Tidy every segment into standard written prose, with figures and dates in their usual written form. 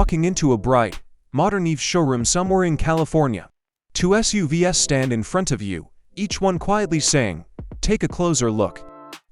walking into a bright, modern EV showroom somewhere in California. Two SUVs stand in front of you, each one quietly saying, "Take a closer look."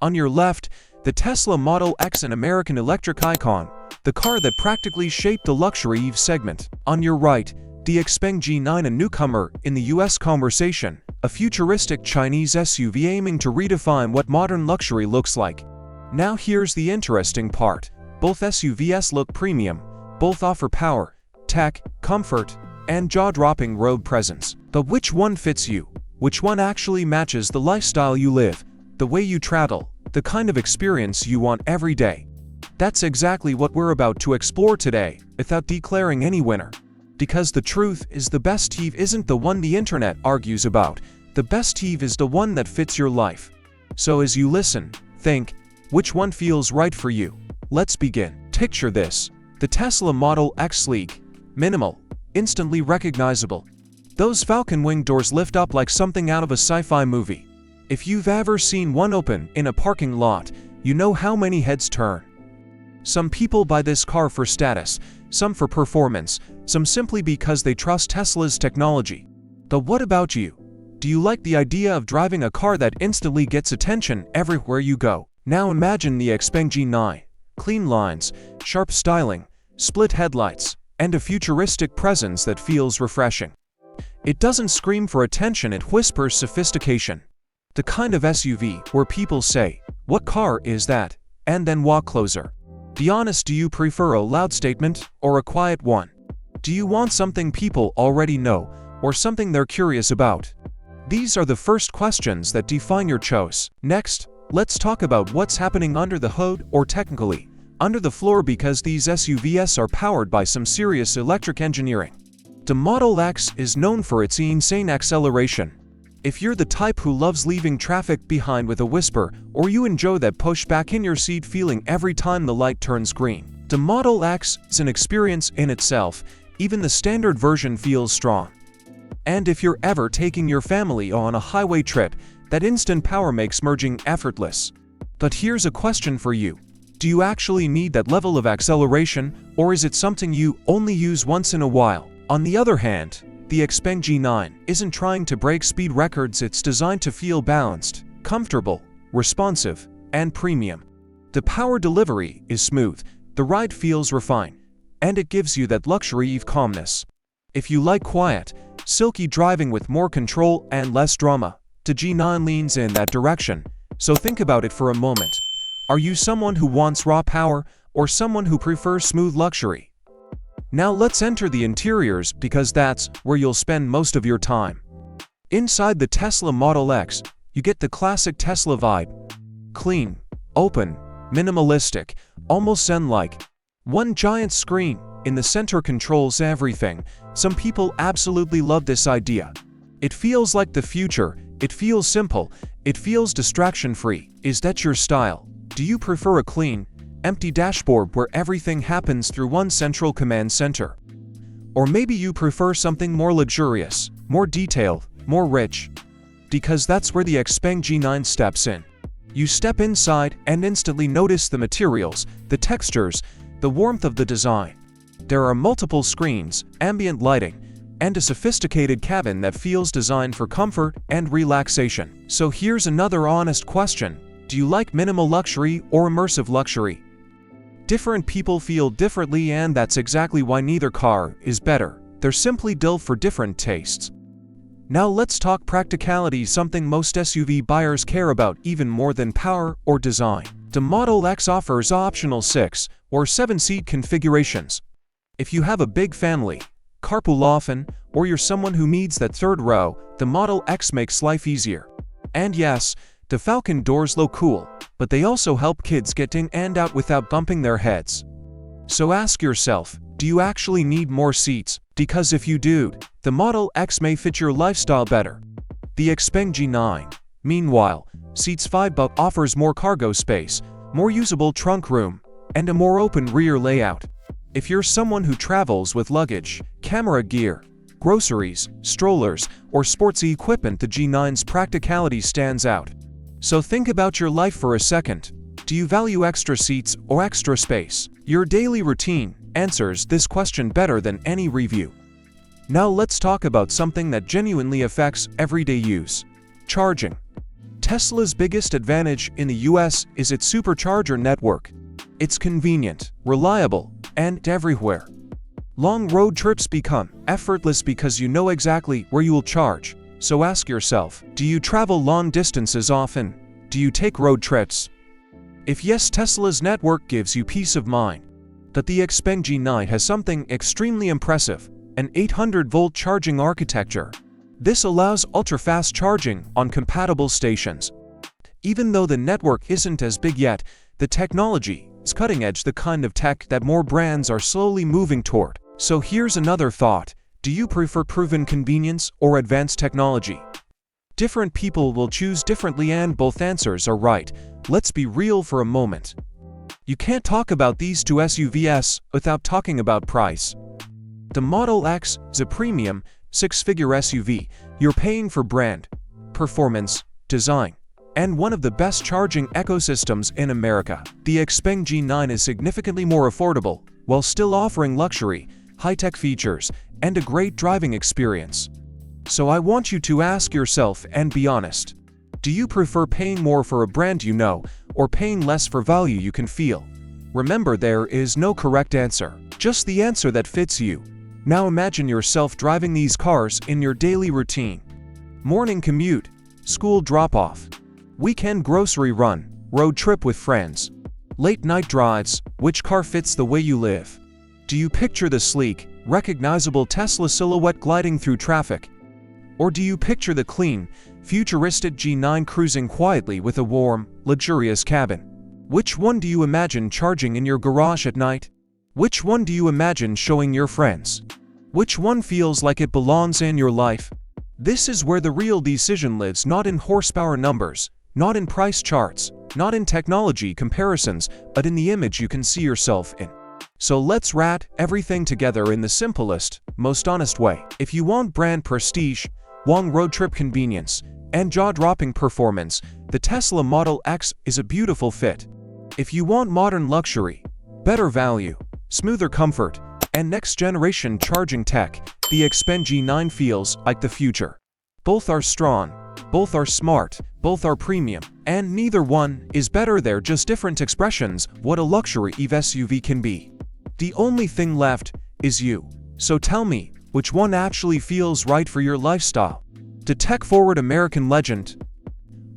On your left, the Tesla Model X, an American electric icon, the car that practically shaped the luxury EV segment. On your right, the XPENG G9, a newcomer in the US conversation, a futuristic Chinese SUV aiming to redefine what modern luxury looks like. Now here's the interesting part. Both SUVs look premium, both offer power, tech, comfort, and jaw-dropping road presence. But which one fits you? Which one actually matches the lifestyle you live, the way you travel, the kind of experience you want every day? That's exactly what we're about to explore today, without declaring any winner. Because the truth is, the best EV isn't the one the internet argues about. The best EV is the one that fits your life. So as you listen, think, which one feels right for you? Let's begin. Picture this: the Tesla Model X, sleek, minimal, instantly recognizable. Those falcon wing doors lift up like something out of a sci-fi movie. If you've ever seen one open in a parking lot, you know how many heads turn. Some people buy this car for status, some for performance, some simply because they trust Tesla's technology. But what about you? Do you like the idea of driving a car that instantly gets attention everywhere you go? Now imagine the XPENG G9. Clean lines, sharp styling, split headlights, and a futuristic presence that feels refreshing. It doesn't scream for attention, it whispers sophistication. The kind of SUV where people say, "What car is that?" and then walk closer. Be honest, do you prefer a loud statement or a quiet one? Do you want something people already know or something they're curious about? These are the first questions that define your choice. Next, let's talk about what's happening under the hood, or technically, under the floor, because these SUVs are powered by some serious electric engineering. The Model X is known for its insane acceleration. If you're the type who loves leaving traffic behind with a whisper, or you enjoy that push back in your seat feeling every time the light turns green, the Model X is an experience in itself. Even the standard version feels strong. And if you're ever taking your family on a highway trip, that instant power makes merging effortless. But here's a question for you. Do you actually need that level of acceleration, or is it something you only use once in a while? On the other hand, the XPENG G9 isn't trying to break speed records, it's designed to feel balanced, comfortable, responsive, and premium. The power delivery is smooth, the ride feels refined, and it gives you that luxury EV calmness. If you like quiet, silky driving with more control and less drama, the G9 leans in that direction. So think about it for a moment. Are you someone who wants raw power, or someone who prefers smooth luxury? Now let's enter the interiors, because that's where you'll spend most of your time. Inside the Tesla Model X, you get the classic Tesla vibe. Clean, open, minimalistic, almost zen-like. One giant screen in the center controls everything. Some people absolutely love this idea. It feels like the future, it feels simple, it feels distraction-free. Is that your style? Do you prefer a clean, empty dashboard where everything happens through one central command center? Or maybe you prefer something more luxurious, more detailed, more rich? Because that's where the XPENG G9 steps in. You step inside and instantly notice the materials, the textures, the warmth of the design. There are multiple screens, ambient lighting, and a sophisticated cabin that feels designed for comfort and relaxation. So here's another honest question. Do you like minimal luxury or immersive luxury? Different people feel differently, and that's exactly why neither car is better. They're simply built for different tastes. Now let's talk practicality, something most SUV buyers care about even more than power or design. The Model X offers optional 6 or 7-seat configurations. If you have a big family, carpool often, or you're someone who needs that third row, the Model X makes life easier. And yes, the Falcon doors look cool, but they also help kids get in and out without bumping their heads. So ask yourself, do you actually need more seats? Because if you do, the Model X may fit your lifestyle better. The XPENG G9, meanwhile, seats 5 but offers more cargo space, more usable trunk room, and a more open rear layout. If you're someone who travels with luggage, camera gear, groceries, strollers, or sportsy equipment, the G9's practicality stands out. So think about your life for a second. Do you value extra seats or extra space? Your daily routine, answers this question better than any review. Now let's talk about something that genuinely affects everyday use: charging. Tesla's biggest advantage in the US is its supercharger network. It's convenient, reliable, and everywhere. Long road trips become effortless because you know exactly where you will charge. So ask yourself, do you travel long distances often? Do you take road trips? If yes, Tesla's network gives you peace of mind. But the XPENG G9 has something extremely impressive: an 800-volt charging architecture. This allows ultra-fast charging on compatible stations. Even though the network isn't as big yet, the technology is cutting-edge, the kind of tech that more brands are slowly moving toward. So here's another thought: do you prefer proven convenience or advanced technology? Different people will choose differently, and both answers are right. Let's be real for a moment. You can't talk about these two SUVs without talking about price. The Model X is a premium, six-figure SUV. You're paying for brand, performance, design, and one of the best charging ecosystems in America. The XPENG G9 is significantly more affordable, while still offering luxury, high-tech features, and a great driving experience. So I want you to ask yourself and be honest. Do you prefer paying more for a brand you know, or paying less for value you can feel? Remember, there is no correct answer, just the answer that fits you. Now imagine yourself driving these cars in your daily routine. Morning commute, school drop-off, weekend grocery run, road trip with friends, late night drives. Which car fits the way you live? Do you picture the sleek, recognizable Tesla silhouette gliding through traffic? Or do you picture the clean, futuristic G9 cruising quietly with a warm, luxurious cabin? Which one do you imagine charging in your garage at night? Which one do you imagine showing your friends? Which one feels like it belongs in your life? This is where the real decision lives, not in horsepower numbers, not in price charts, not in technology comparisons, but in the image you can see yourself in. So let's rat everything together in the simplest, most honest way. If you want brand prestige, long road trip convenience, and jaw-dropping performance, the Tesla Model X is a beautiful fit. If you want modern luxury, better value, smoother comfort, and next-generation charging tech, the XPENG G9 feels like the future. Both are strong, both are smart, both are premium, and neither one is better. They're just different expressions of what a luxury EV SUV can be. The only thing left is you. So tell me, which one actually feels right for your lifestyle? The tech-forward American legend,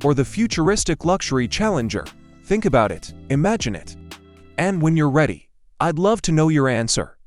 or the futuristic luxury challenger? Think about it, imagine it. And when you're ready, I'd love to know your answer.